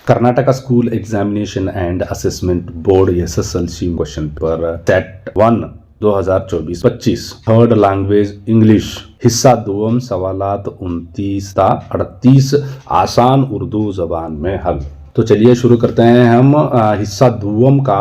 Karnataka school examination and assessment board SSLC question paper set 1 2024-25 third language English हिस्सा दोम सवालात 29 था 38 आसान उर्दू जबान में हल। तो चलिए शुरू करते हैं हम हिस्सा दुवम का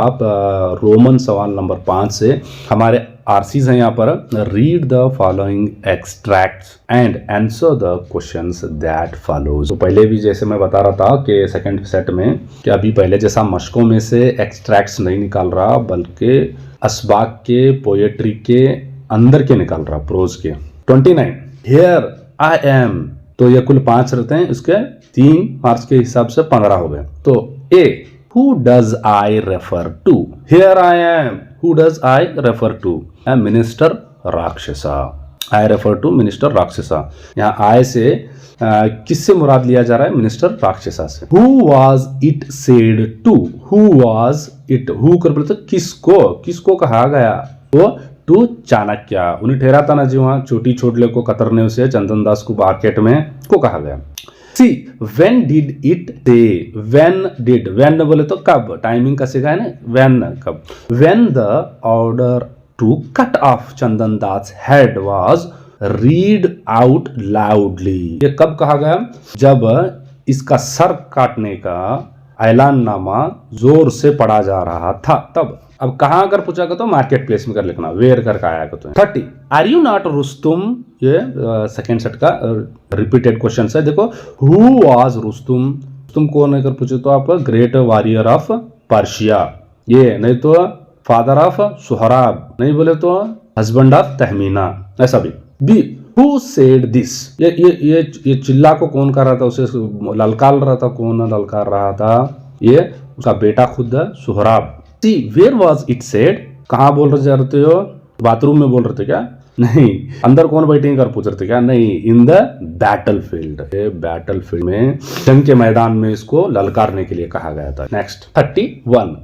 रोमन सवाल नंबर 5 से। हमारे आरसीज हैं यहाँ पर। Read the following extracts and answer the questions that follows. तो पहले भी जैसे मैं बता रहा था कि सेकंड सेट में कि अभी पहले जैसा मशकों में से एक्सट्रैक्ट्स नहीं निकाल रहा बल्कि असबाक के पोएट्री के अंदर के निकाल रहा, प्रोज के। 29 हियर आई एम, तो ये कुल 5 रहते हैं, इसके 3 मार्क्स के हिसाब से 15 हो गए। तो ए who does I refer to? Here I am. Who does I refer to? Minister राक्षसा। I refer to Minister राक्षसा। यहाँ I से किससे मुराद लिया जा रहा है? मिनिस्टर राक्षसा से। Who was it said to? Who was it? Who कर बोलते किसको कहा गया? तो टू चाणक्य, उन्हें ठहरा था ना जी वहाँ चोटी छोटले को कतरने से चंदन दास को मार्केट में को कहा गया। सी when did it say? when बोले तो कब, टाइमिंग का सिखा है ना, when कब। when the order to cut off Chandan Das head was read out loudly, ये कब कहा गया? जब इसका सर काटने का ऐलाननामा जोर से पढ़ा जा रहा था तब। अब कहाँ अगर पूछा तो मार्केट प्लेस में कर लिखना, वेयर करके आया तो। 30 आर यू नॉट रुस्तुम, ये सेकेंड सेट का रिपीटेड क्वेश्चन है। देखो हु वाज रुस्तुम, तुम कौन अगर पूछे तो आप ग्रेट वॉरियर ऑफ पर्शिया, ये नहीं तो फादर ऑफ सुहराब, नहीं बोले तो हस्बैंड ऑफ तहमीना, ऐसा भी। बी हु सेड दिस, ये चिल्ला को कौन कर रहा था, उसे ललकार रहा था, कौन ललकार रहा था? ये उसका बेटा खुद सुहराब। सी वेयर वॉज इट सेड, कहाँ बोल रहे हो? बाथरूम में बोल रहे थे क्या? नहीं। अंदर कौन बैठे कर पूछ रहे थे क्या? नहीं। In the battle field, battle field में जंग के मैदान में इसको ललकारने के लिए कहा गया था। Next 31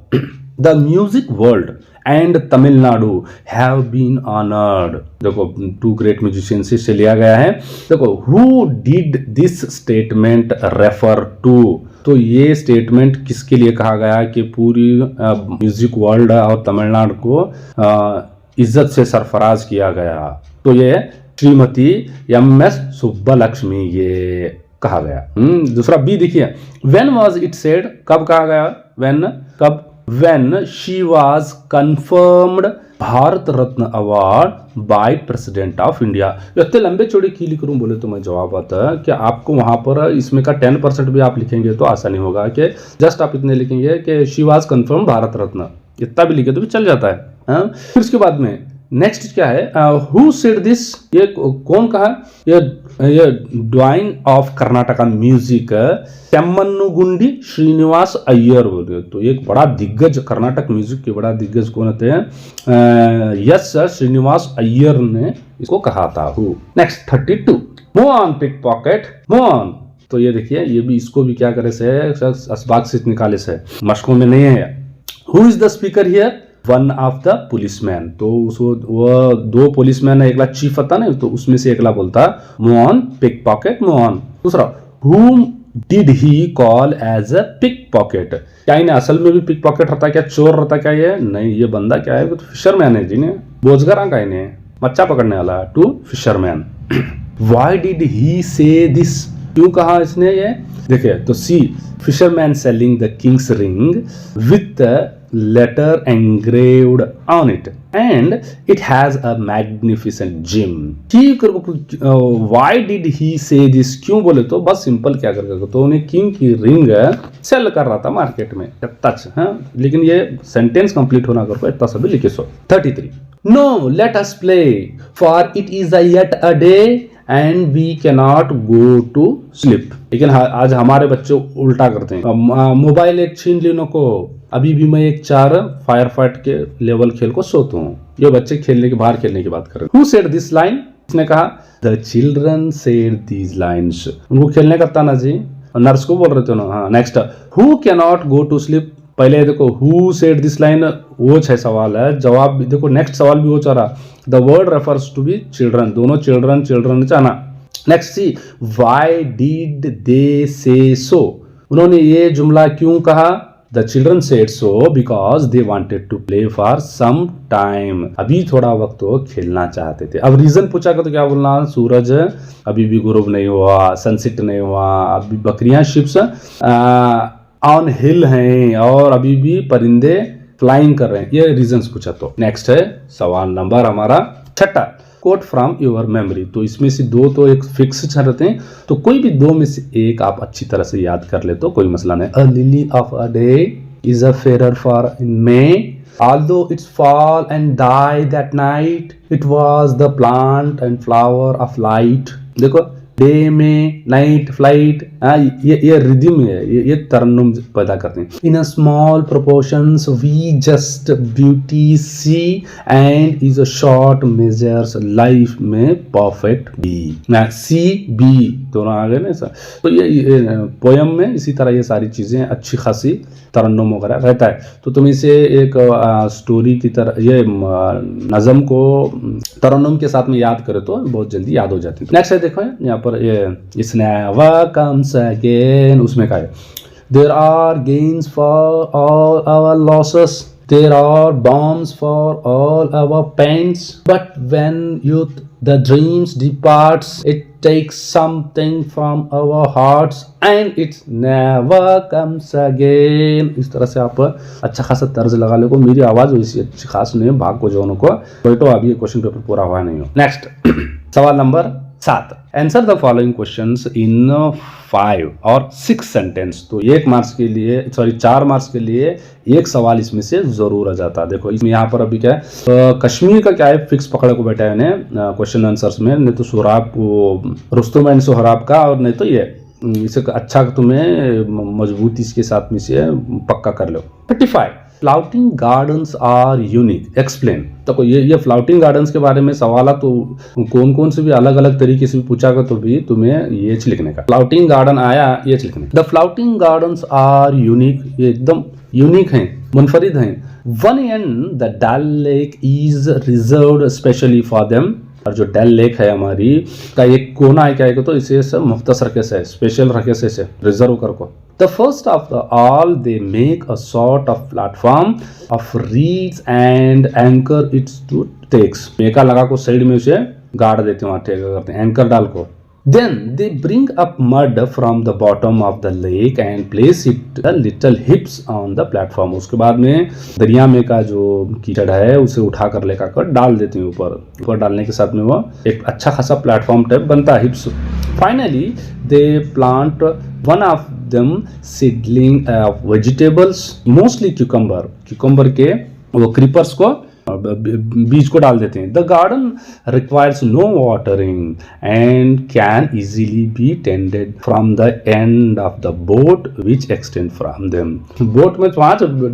the music world and Tamil Nadu have been honoured. देखो 2 ग्रेट म्यूजिशियंस से लिया गया है। देखो who did this statement refer to, तो ये स्टेटमेंट किसके लिए कहा गया कि पूरी म्यूजिक वर्ल्ड और तमिलनाडु को इज्जत से सरफराज किया गया? तो ये श्रीमती MS सुब्बालक्ष्मी ये कहा गया। दूसरा बी देखिए, व्हेन वाज इट सेड, कब कहा गया? व्हेन कब? When she was confirmed Bharat Ratna award by president of India. इतने लंबे चौड़े की लिख रूं बोले तो मैं जवाब आता है कि आपको वहां पर इसमें का 10% भी आप लिखेंगे तो आसानी होगा कि जस्ट आप इतने लिखेंगे कि she was confirm Bharat Ratna, इतना भी लिखे तो भी चल जाता है। फिर उसके बाद में नेक्स्ट क्या है? हु सेड दिस, ये कौन कहा? ये doyen of Karnataka music Chemmangudi Srinivasa Iyer बोले, तो एक बड़ा दिग्गज कर्नाटक म्यूजिक के बड़ा दिग्गज कौन होते हैं? यस श्रीनिवास अय्यर ने इसको कहा था। Who. Next 32 move on pick pocket, move on, तो ये देखिए ये भी इसको भी क्या करे से असबाक से निकाले से, मशकों में नहीं है। Who is the speaker here? One of the policeman, तो उसको वो 2 पुलिसमैन है, एकला चीफ था ना, तो उसमें से एकला बोलता move on pick pocket, move on. दूसरा whom did he call as a pickpocket, क्या इन्हें असल में भी पिक पॉकेट रहता, क्या चोर रहता क्या? ये नहीं, ये बंदा क्या है? तो फिशरमैन है, जिन्हें बोझगरा का इन्हें मच्छा पकड़ने वाला, to fisherman. Why did he say this, क्यों कहा इसने ये? देखिए तो sea fisherman selling the king's ring with letter engraved on it and it has a magnificent gem। ठीक, why did he say this, क्यों बोले तो बस सिंपल क्या कर, तो उन्हें किंग की रिंग सेल कर रहा था मार्केट में टच, लेकिन ये सेंटेंस कंप्लीट होना कर इतना सभी लिखे सो। 33 no let us play for it is yet a day and we cannot go to sleep। लेकिन आज हमारे बच्चे उल्टा करते हैं, मोबाइल एक छीन ली को, अभी भी मैं एक 4 फायर फाइट के लेवल खेल को सोता हूँ। ये बच्चे खेलने के बाहर खेलने की बात कर रहे हैं। Who said this line? इसने कहा the children said these lines। उनको खेलने का था ना जी, नर्स को बोल रहे थे ना। हाँ next who cannot go to sleep, पहले देखो who said this line वो 6 सवाल है, जवाब भी देखो नेक्स्ट सवाल भी वो चाह रहा, the word refers to be children, दोनों चिल्ड्रन चाहना। Next see why did they say so, उन्होंने ये जुमला क्यों कहा? The children said so because they wanted to play for some time. अभी थोड़ा वक्त वो खेलना चाहते थे। अब रीजन पूछा तो क्या बोलना? सूरज अभी भी गुरूब नहीं हुआ, सनसेट नहीं हुआ, अभी बकरियां शिप्स ऑन हिल हैं और अभी भी परिंदे फ्लाइंग कर रहे हैं। ये रीजंस पूछा। तो नेक्स्ट है सवाल नंबर हमारा 6, कोट फ्रॉम योर मेमोरी। तो इसमें से 2 तो एक फिक्स रहते हैं, तो कोई भी 2 में से एक आप अच्छी तरह से याद कर ले तो कोई मसला नहीं। A lily of a day is a fair for in May, although its fall and die that night, it was the plant and flower of light। देखो डे में नाइट फ्लाइट, ये रिदम है, ये तरन्नुम पैदा करते हैं। In a small proportions we just beauty see and is a short measures life में परफेक्ट बी। सी बी दोनों आ गए ना सर। तो ये पोयम में इसी तरह ये सारी चीजें अच्छी खासी तरन्नुम वगैरह रहता है। तो तुम इसे एक स्टोरी की तरह ये नज़म को तरन्नुम के साथ में याद करो तो बहुत जल्दी याद हो जाती है। नेक्स्ट है देखो यहाँ पर ये इसने कम्स अगेन, उसमें का है there are gains for all our losses, there are bombs for all our pains, but when youth the dreams departs, it takes something from our hearts and it never comes again। इस तरह से आप अच्छा खासा तर्ज लगा लो। मेरी आवाज वैसी अच्छी खास नहीं है, भाग को जो उनको बैठो, अभी ये क्वेश्चन पेपर पूरा हुआ नहीं हो। नेक्स्ट सवाल number 7, answer the following questions in 5 और 6 सेंटेंस। तो 1 मार्क्स के लिए 4 मार्क्स के लिए एक सवाल इसमें से जरूर आ जाता है। देखो इसमें यहाँ पर अभी क्या है, कश्मीर का क्या है फिक्स पकड़े को बैठा है इन्हें क्वेश्चन आंसर्स में, नहीं तो सोहराब रुस्तुम एंड सोहराब का, और नहीं तो ये इसे अच्छा तुम्हें मजबूती इसके साथ में से पक्का कर लो। 35 floating gardens are unique, explain. तो ये फ्लाउटिंग गार्डन्स के बारे में सवाल है, तो कौन कौन से भी अलग अलग तरीके से भी पूछा कर तो भी तुम्हें ये लिखने का। फ्लाउटिंग गार्डन आया ये लिखने। The floating gardens are unique, ये एकदम यूनिक हैं, मुनफरिद हैं। One and the Dal lake is reserved specially for them. और जो डल लेक है हमारी का एक कोना है क्या है तो इसे सब मुख्तसर कैसे स्पेशल रखे से रिजर्व कर को। The first of the all they make a sort of platform of reeds and anchor it to stakes। मेका लगा को साइड में उसे गाड़ देते हैं, वहाँ ठेका करते हैं एंकर डाल को। Then they bring up mud from the bottom of the lake and place it the little hips on the platform। उसके बाद में दरिया में का जो कीचड़ है उसे उठा कर लेकर कर डाल देते हैं ऊपर डालने के साथ में वो एक अच्छा खासा प्लेटफॉर्म टाइप बनता है, हिप्स। Finally they plant one of them seedling of vegetables, mostly cucumber के वो क्रीपर्स को बीज को डाल देते हैं। The garden requires no watering and can easily be tended from the end of the boat which extend from them. Boat में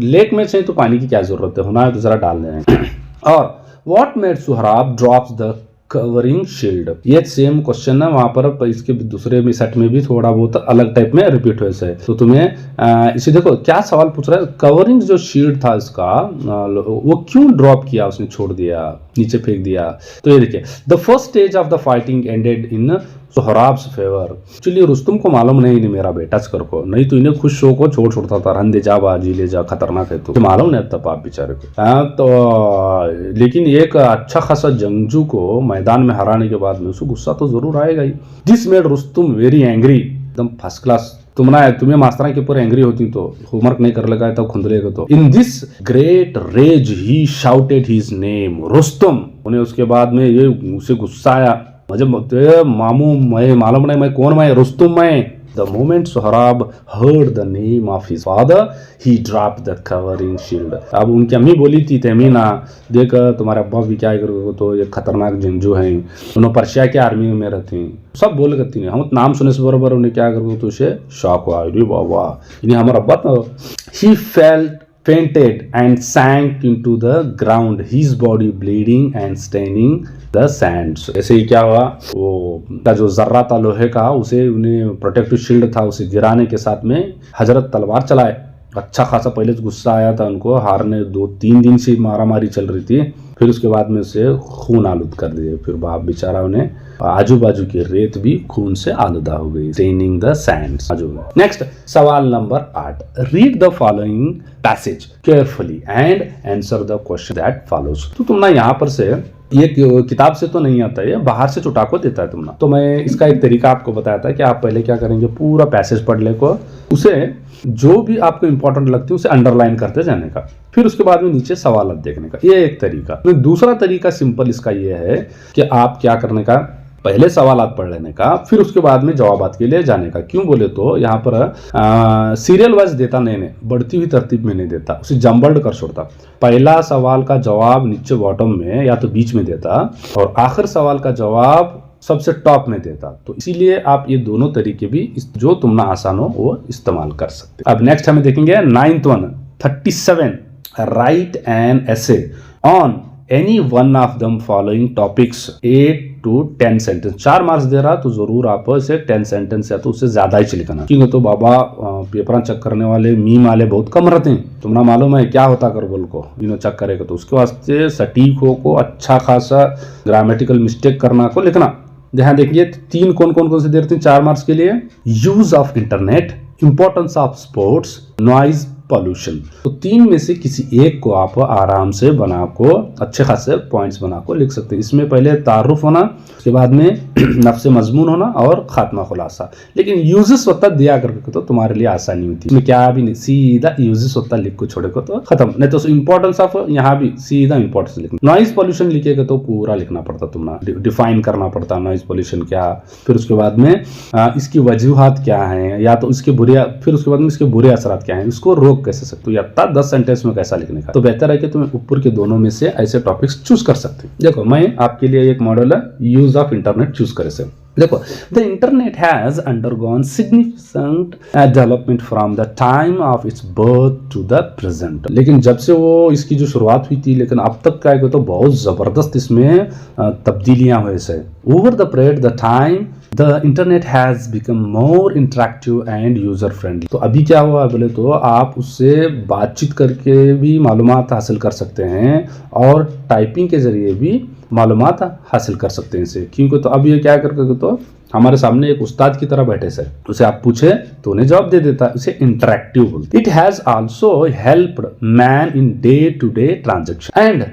lake में चाहिए तो पानी की क्या जरूरत है, होना है तो जरा डाल दें। और what made Sohrab drops the covering shield, ये सेम क्वेश्चन है वहां पर इसके दूसरे में सेट में भी थोड़ा बहुत अलग टाइप में रिपीट हुआ है। तो तुम्हें इसे देखो क्या सवाल पूछ रहा है, कवरिंग जो शील्ड था इसका वो क्यों ड्रॉप किया, उसने छोड़ दिया, नीचे फेंक दिया। तो ये देखिए the first stage of the fighting ended in Sohrab's favour. Actually Rustam को मालूम नहीं मेरा बेटा कर को, नहीं तो इन्हें खुश शो को छोड़ता था, रन दे जा बाजी ले जा, खतरनाक है तो मालूम नहीं तब आप बेचारे को। तो लेकिन एक अच्छा खासा जंगजू को मैदान में हराने के बाद में उसको गुस्सा तो जरूर आएगा ही। This made Rustum very angry, एकदम फर्स्ट क्लास। तुम्हें मास्टर के ऊपर एंग्री होती तो होमवर्क नहीं कर लगा तब खुंदलेगा। तो in this great rage he shouted his name Rustum. उन्हें उसके बाद में ये उसे गुस्सा आया, मुझे मामू मैं मालूम नहीं मैं कौन, मैं रुस्तुम मैं। The moment Sohrab heard the name of his father, he dropped the covering shield। अब उनकी अम्मी बोली थी तमीना देख तुम्हारे अब्बा भी क्या करोगे, तो ये खतरनाक जंगजू हैं, उन्होंने पर्शिया के आर्मी में रहते हैं, सब बोल करती हैं। हम नाम सुने से बराबर उन्हें क्या करोगे तो उसे शॉक हुआ, अरे बाबा इन्हें हमारा अब्बा तो। He felt fainted and sank into the ground, his body bleeding and staining the sands। ऐसे ही क्या हुआ, वो का जो जर्रा था लोहे का उसे उन्हें प्रोटेक्टिव शील्ड था उसे गिराने के साथ में हजरत तलवार चलाए। अच्छा खासा पहले गुस्सा आया था उनको, हारने 2-3 दिन से मारामारी चल रही थी। फिर उसके बाद में उसे खून आलूद कर दिए, फिर बाप बेचारा उन्हें आजू बाजू की रेत भी खून से आलूदा हो गई, स्टेनिंग द सैंड्स। नेक्स्ट सवाल number 8, read the following passage carefully and answer the question that follows. तो तुम ना यहाँ पर से ये किताब से तो नहीं आता, ये बाहर से चुटा को देता है तुम ना। तो मैं इसका एक तरीका आपको बताया था कि आप पहले क्या करेंगे, पूरा पैसेज पढ़ ले को, उसे जो भी आपको इंपॉर्टेंट लगती है उसे अंडरलाइन करते जाने का, फिर उसके बाद में नीचे सवाल देखने का, ये एक तरीका। दूसरा तरीका सिंपल इसका ये है कि आप क्या करने का, पहले सवालात पढ़ लेने का, फिर उसके बाद में जवाबात के लिए जाने का। क्यों बोले तो यहाँ पर सीरियल वाइज देता नहीं, बढ़ती हुई तरतीब में नहीं देता, उसे जम्बल्ड कर छोड़ता। पहला सवाल का जवाब नीचे बॉटम में या तो बीच में देता, और आखिर सवाल का जवाब सबसे टॉप में देता। तो इसीलिए आप ये दोनों तरीके भी जो तुम ना आसान हो वो इस्तेमाल कर सकते। अब नेक्स्ट हमें देखेंगे 9th one 37, write an essay on any one of the following topics 8 to 10 sentence. 4 marks दे रहा तो जरूर आप इसे 10 सेंटेंस या तो उससे ज्यादा ही लिखना, क्योंकि तो बाबा पेपर चेक करने वाले मीम वाले बहुत कम रहते हैं। तुमना मालूम है क्या होता कर बोल को चेक करेगा, तो उसके वास्ते सटीक हो को अच्छा खासा ग्रामेटिकल मिस्टेक करना को लिखना। ध्यान देखिए 3 कौन से दे रहे थे 4 मार्क्स के लिए, use of internet, importance of sports, noise, pollution. तो 3 में से किसी एक को आप आराम से बना को अच्छे खासे पॉइंट्स बना को लिख सकते हैं। इसमें पहले तारुफ होना, उसके बाद में नफ्स मजमून होना और खात्मा खुलासा। लेकिन यूजेस होता दिया करके तो तुम्हारे लिए आसानी होती है, इसमें क्या भी नहीं, सीधा यूजेस होता लिख को छोड़े को तो खत्म। नहीं तो इंपॉर्टेंस ऑफ यहाँ भी सीधा इंपॉर्टेंस लिखना। नॉइज पॉल्यूशन लिखेगा तो पूरा लिखना पड़ता, तुम्हारा डिफाइन करना पड़ता नॉइज पॉल्यूशन क्या, फिर उसके बाद में इसकी वजूहात क्या है, या तो इसके बुरे, फिर उसके बाद में इसके बुरे असरात क्या है, इसको रोक कैसे सकते हो, या 10 सेंटेंस में कैसा लिखने का। तो बेहतर है कि तुम ऊपर के दोनों में से ऐसे टॉपिक्स चूज कर सकते हो। देखो मैं आपके लिए एक मॉडल है यूज ऑफ इंटरनेट चूज करे से। देखो the internet has undergone significant development from the time of its birth to the present. लेकिन जब से वो इसकी जो शुरुआत हुई थी, लेकिन अब तक क्या है तो बहुत जबरदस्त इसमें तब्दीलियां हुई से। Over the period the time the internet has become more interactive and user friendly. तो अभी क्या हुआ बोले तो आप उससे बातचीत करके भी मालूमात हासिल कर सकते हैं और टाइपिंग के जरिए भी मालूमात हासिल कर सकते हैं इसे। क्योंकि तो अब ये क्या करके तो हमारे सामने एक उस्ताद की तरह बैठे से, उसे आप पूछे तो उन्हें जवाब दे देता, उसे इंटरेक्टिव बोलते। It has also helped man in day to day transaction and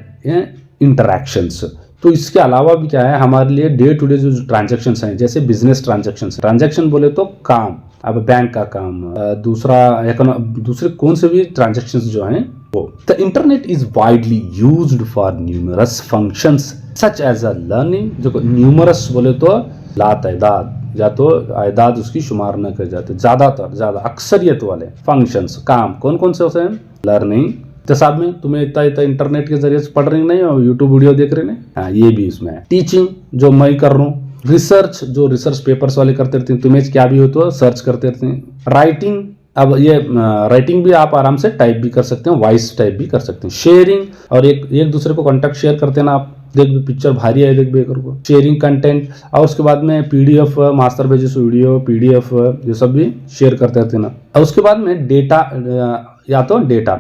interactions. तो इसके अलावा भी क्या है हमारे लिए डे टू डे जो ट्रांजेक्शन हैं, जैसे बिजनेस ट्रांजेक्शन बोले तो काम, अब बैंक का काम, दूसरे कौन से भी ट्रांजेक्शन जो हैं वो। The internet is widely used for numerous functions such as a learning. जो न्यूमरस बोले तो लातादाद, या तो आयदाद उसकी शुमार न कर जाते, ज्यादा अक्सरियत वाले फंक्शंस काम कौन से होते हैं, लर्निंग। तो साहब में तुम्हें इतना इंटरनेट के जरिए से पढ़ रही नहीं हो, यूट्यूब वीडियो देख रहे नहीं, हाँ ये भी इसमें है। टीचिंग जो मैं कर रहा हूँ, रिसर्च जो रिसर्च पेपर्स वाले करते रहते हैं, तुम्हें क्या भी हो तो सर्च करते रहते हैं। राइटिंग, अब ये राइटिंग भी आप आराम से टाइप भी कर सकते हैं, वॉइस टाइप भी कर सकते हैं। शेयरिंग, और एक दूसरे को कॉन्टेक्ट शेयर करते हैं ना आप, देख भी पिक्चर भारी है देख भी को शेयरिंग कंटेंट, और उसके बाद में PDF master pages video PDF ये सब भी शेयर करते रहते हैं ना। और उसके बाद में डेटा, या तो डेटा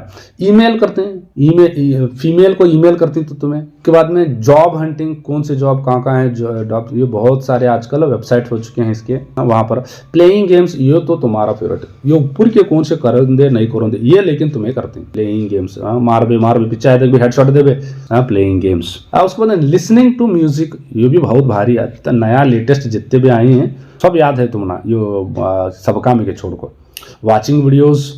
ईमेल करते हैं, ईमेल फीमेल को ईमेल करती तो तुम्हें। के बाद में जॉब हंटिंग, कौन से जॉब कहाँ है जॉब, ये बहुत सारे आजकल वेबसाइट हो चुके हैं इसके, वहां पर। प्लेइंग गेम्स, ये तो तुम्हारा फेवरेट, ये ऊपर के कौन से करेंगे नहीं करेंगे ये, लेकिन तुम्हें करते हैं प्लेइंग गेम्स। मार भी पिछा देख भी हेडशॉट दे प्लेइंग गेम्स। उसके बाद लिसनिंग टू म्यूजिक, ये भी बहुत भारी है, नया लेटेस्ट जितने भी आए हैं सब याद है तुम ना, यो सबका में के छोड़ को। Watching videos,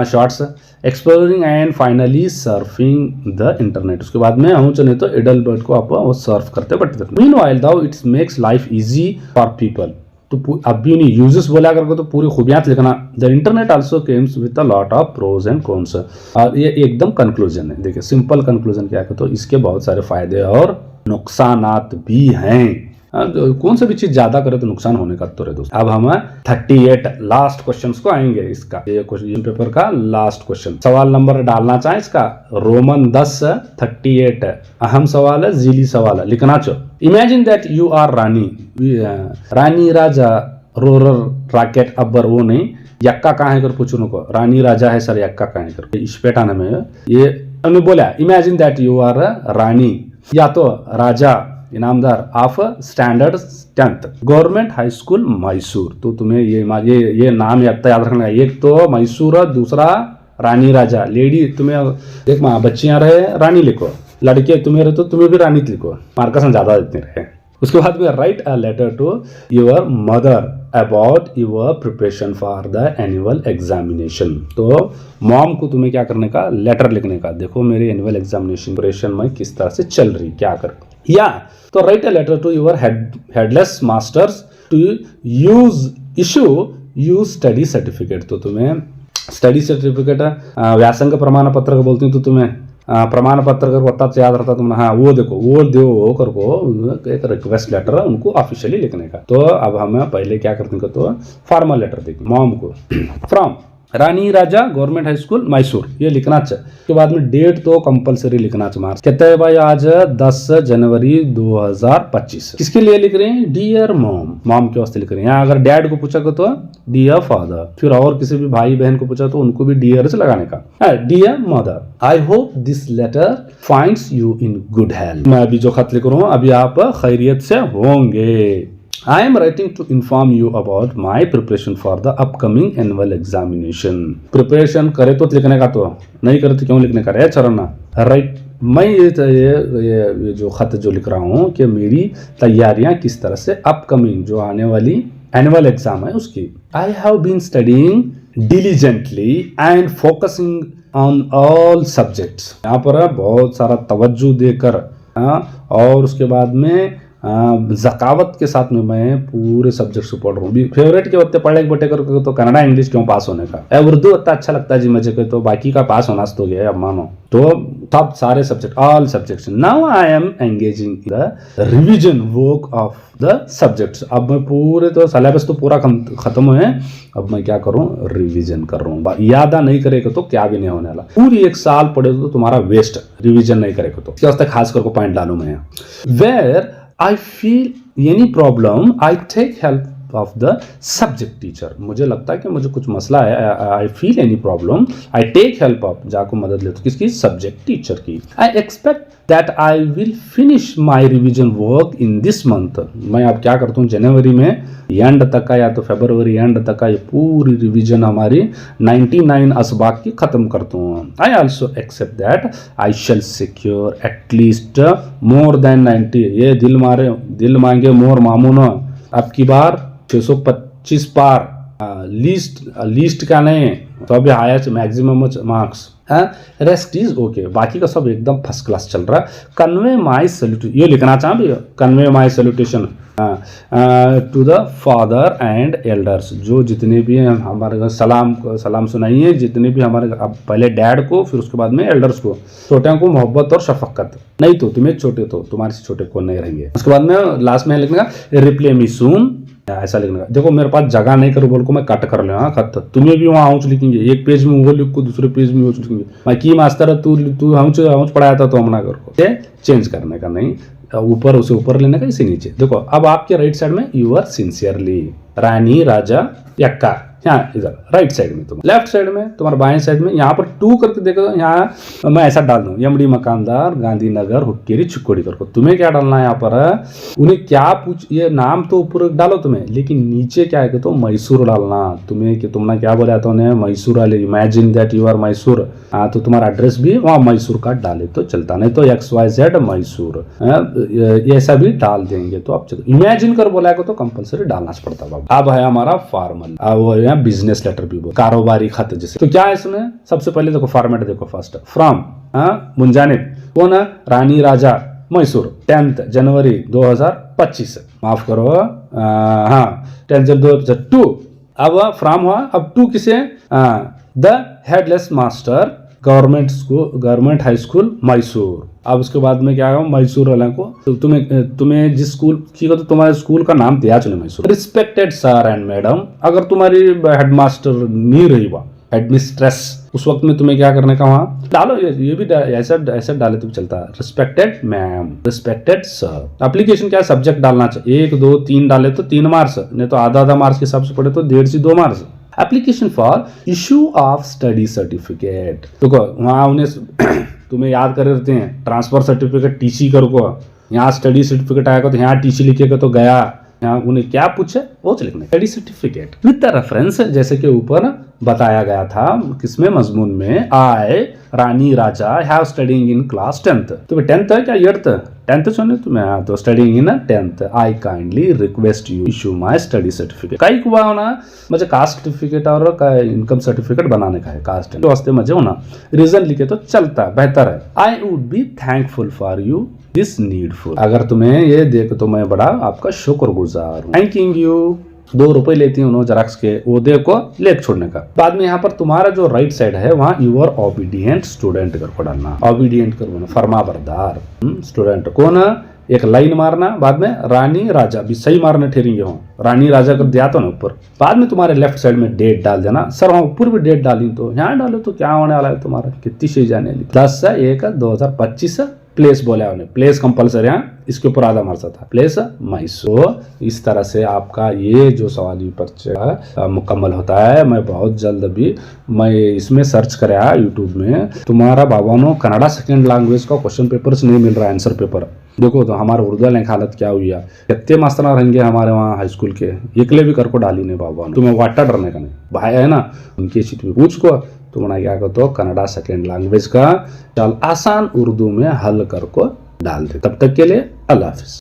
shorts, exploring and finally surfing the internet. उसके बाद में हम चले तो एडल्ट को आप वो सर्फ करते बैठते। Meanwhile though it's makes life easy for people. तो अब भी नहीं यूजेस बोला करके तो पूरी खूबियां लिखना। The internet also Kemps with a lot of pros and cons. और ये एकदम कंक्लूजन है, देखिए सिंपल कंक्लूजन क्या है तो इसके बहुत सारे फायदे और नुकसानात भी हैं। कौन सा भी चीज ज्यादा करे तो नुकसान होने का तो रहे दोस्तों। अब हम 38 लास्ट क्वेश्चंस को आएंगे। इसका ये क्वेश्चन पेपर का लास्ट क्वेश्चन, सवाल नंबर डालना चाहे इसका रोमन 10 38 अहम सवाल है, जीली सवाल है, लिखना चो। Imagine that you are Rani Raja रोरर रॉकेट अब्बर, वो नहीं यक्का कहाँ है कर पूछो को, रानी राजा है सर यक्का कहाँ है कर इस पेटाना में ये हमने बोला imagine that you are Rani या तो Raja Inamdar of standard 10th government high school Mysore. तो तुम्हें ये नाम याद रखना है, एक तो मैसूर, दूसरा रानी राजा। लेडी तुम्हें देख बच्चियां रहे रानी लिखो, लड़के तुम्हें रहे तो तुम्हें भी रानी लिखो, मार्कस ज्यादा देते रहे। उसके बाद में write a letter to your mother about your preparation for the annual examination. तो मॉम को तुम्हें क्या करने का, लेटर लिखने का, देखो मेरी एनुअल एग्जामिनेशन प्रिपरेशन में किस तरह से चल रही, क्या कर। या तो write a letter to your headless masters to issue you study certificate. तो तुम्हें स्टडी सर्टिफिकेट व्यासंग प्रमाण पत्र का बोलती हूँ, तो तुम्हें प्रमाण पत्र कर पता याद रहता तुमने, हाँ वो देखो वो दो करको एक रिक्वेस्ट लेटर है उनको ऑफिशियली लिखने का। तो अब हमें पहले क्या करते हैं, तो फॉर्मल लेटर देंगे मॉम को from Rani Raja government high school Mysore, ये लिखना चाहिए। उसके बाद में डेट तो कंपलसरी लिखना चाहिए। मार्च कहते हैं भाई आज 10 जनवरी 2025। किसके लिए लिख रहे हैं, डियर मॉम, मॉम के वास्ते लिख रहे हैं। यहाँ अगर डैड को पूछा तो डियर फादर, फिर और किसी भी भाई बहन को पूछा तो उनको भी डियर से लगाने का। Dear mother, I hope this letter finds you in good health. मैं अभी जो खत लिख रहा हूँ अभी आप खैरियत से होंगे। I am writing to inform you about my preparation for the upcoming annual examination. Preparation करे तो लिखने का, तो नहीं करे तो क्यों लिखने का, रे चरना राइट। मैं ये जो खत जो लिख रहा हूँ कि मेरी तैयारियां किस तरह से अपकमिंग जो आने वाली एनुअल एग्जाम है उसकी। I have been studying diligently and focusing on all subjects। यहाँ पर बहुत सारा तवज्जो देकर और उसके बाद में ज़कावत के साथ में मैं पूरे सब्जेक्ट से पढ़ रहा हूँ। फेवरेट के होते पढ़े बटे कर तो कन्नड़ा इंग्लिश क्यों पास होने का, उर्दू इतना अच्छा लगता है जी मुझे के, तो बाकी का पास होना तो गया अब मानो। तो सब सारे subject all subjects. Now I am engaging the revision work of the subjects. अब मैं पूरे तो सिलेबस तो पूरा खत्म है, अब मैं क्या करूँ, रिविजन कर रहा हूँ। याद नहीं करेगा तो क्या भी नहीं होने वाला। पूरी एक साल पढ़े तो तुम्हारा वेस्ट, रिविजन नहीं करेगा तो। इसके वास्ते खास करके पॉइंट डालू मैं, where I feel any problem, I take help of the subject teacher। मुझे लगता है कि मुझे कुछ मसला है, I feel any problem, I take help of, जाको मदद ले तो किसकी, सब्जेक्ट टीचर की। I expect that I will finish my revision work in this month। मैं अब क्या करता हूँ, जनवरी में एंड तक का या तो फरवरी एंड तक का ये पूरी रिवीजन हमारी 99 असबाक की खत्म करता हूँ। I also accept that I shall secure at least more than 90। ये दिल मांगे मोर मामूनो, अब की बार 625 पार लीस्ट का नहीं, तो अभी highest maximum marks. Rest is okay, बाकी का सब एकदम फर्स्ट क्लास चल रहा है। कन्वे माई सैल्यूटेशन, ये लिखना चाह भैया, convey my salutation to the father and elders. जो जितने भी हैं हमारे घर सलाम सुनाइए, जितने भी हमारे अब पहले डैड को फिर उसके बाद में एल्डर्स को, छोटे को मोहब्बत और शफकत। नहीं तो तुम्हें छोटे तो तुम्हारे से छोटे कौन नहीं रहेंगे। उसके बाद में लास्ट में लिखने का रिप्ले मी सून, ऐसा लिखने का। देखो मेरे पास जगह नहीं करो बोल को मैं कट कर ले खत, तुम्हें भी वहाँ आउच लिखेंगे, एक पेज में वो लिख को दूसरे पेज में वो लिखेंगे। मैं की मास्टर तू आउच पढ़ाया था तो हम ना करो, चेंज करने का नहीं, ऊपर उसे ऊपर लेने का, इसे नीचे। देखो अब आपके राइट साइड में यू आर सिंसियरली रानी राजा यक्का, यहाँ इधर राइट साइड में, तुम लेफ्ट साइड में तुम्हारे बाएं साइड में यहाँ पर 2 करके देखो, यहाँ मैं ऐसा डाल दूँ यमड़ी मकानदार गांधीनगर हुक्केरी चिक्कोड़ी करको। तुम्हें क्या डालना है यहाँ पर, उन्हें क्या पूछ, ये नाम तो ऊपर डालो तुम्हें, लेकिन नीचे क्या है तो मैसूर डालना तुम्हें, कि तुमने क्या बोला था उन्हें, मैसूर वाले, imagine that you are Mysore. तो तुम्हारा एड्रेस भी वहाँ मैसूर का डाले तो चलता, नहीं तो XYZ मैसूर ऐसा भी डाल देंगे तो आप चलो। इमेजिन कर बोला तो कंपलसरी डालना पड़ता बाबा। अब है हमारा फॉर्मल, अब बिजनेस लेटर भी बोल, कारोबारी खत जैसे। तो क्या है इसमें, सबसे पहले देखो फॉर्मेट देखो, फर्स्ट फ्रॉम मुंजानिब कौन है, रानी राजा मैसूर 10th जनवरी 2025, माफ करो 10th जनवरी 2002। अब फ्रॉम हुआ, अब टू किसे, the headless master government high school Mysore. अब उसके बाद में क्या है, मैसूर वाला को तो तुम्हें जिस स्कूल की तो तुम्हारे स्कूल का नाम दिया चले Mysore. Respected sir and madam, अगर तुम्हारी हेडमास्टर नहीं रही वहाँ, हेडमिस्ट्रेस, उस वक्त में तुम्हें क्या करने का वहाँ डालो, ये भी ऐसा डाले तो चलता है। Respected ma'am, respected sir. Application क्या है, सब्जेक्ट डालना चाहिए, 1 2 3 डाले तो 3 मार्क्स, नहीं तो आधा मार्क्स के हिसाब से पढ़े तो 1.5 से 2 marks. Application for issue of study certificate, देखो वहाँ उन्हें तुम्हें याद करे रहते हैं ट्रांसफर सर्टिफिकेट टीसी कर को, यहाँ स्टडी सर्टिफिकेट आएगा तो यहाँ टीसी लिखेगा तो गया, यहाँ उन्हें क्या पूछे वो लिखना study certificate with the reference, जैसे कि ऊपर बताया गया था किसमें मजमून में, I Rani Raja have studying in class 10th। तो 10th है क्या 8th 10th सुने तुम्हें, तो studying in 10th I kindly request you issue my study certificate. कई हुआ होना मुझे कास्ट सर्टिफिकेट और इनकम सर्टिफिकेट बनाने का है, कास्ट तो वास्ते मुझे होना रीजन लिखे तो चलता बेहतर है। I would be thankful for you this needful, अगर तुम्हें ये देख तो मैं बड़ा आपका शुक्रगुजार हूँ। थैंकिंग यू 2 रुपए लेती हूँ उन्होंने जेरॉक्स के वो देखो लेख छोड़ने का। बाद में यहाँ पर तुम्हारा जो राइट साइड है वहाँ यूर ओबीडियंट स्टूडेंट कर को डालना, ओबीडियंट कर फरमा बरदार स्टूडेंट को ना एक लाइन मारना, बाद में रानी राजा भी सही मारने ठहरेंगे हो, रानी राजा कर दिया तो ना ऊपर, बाद में तुम्हारे लेफ्ट साइड में डेट डाल देना। सर वहाँ ऊपर भी डेट डाली तो यहाँ डालो तो क्या होने वाला है तुम्हारा, कितनी सही जाने वाली 10/1/2025 प्लेस बोला उन्हें, प्लेस कंपलसरी है, इसके ऊपर आधा मार सकता प्लेस मैसूर। इस तरह से आपका ये जो सवाली पर्चा मुकम्मल होता है। मैं बहुत जल्द अभी मैं इसमें सर्च कराया यूट्यूब में, तुम्हारा बाबानो कन्नड़ा सेकेंड लैंग्वेज का क्वेश्चन पेपर्स नहीं मिल रहा है, आंसर पेपर देखो तो हमारे उर्दू लेख हालत क्या हुई है, कितने मास्टर रहेंगे हमारे वहाँ हाई स्कूल के, एकले भी कर को डाली नहीं बाबा, तुम्हें वाटा डरने का नहीं भाई है ना, उनकी सीट में पूछ को तुम्हारा क्या कहते हो कन्नड़ा सेकेंड लैंग्वेज का चल आसान उर्दू में हल कर को डाल दे। तब तक के लिए अल्लाह हाफिज।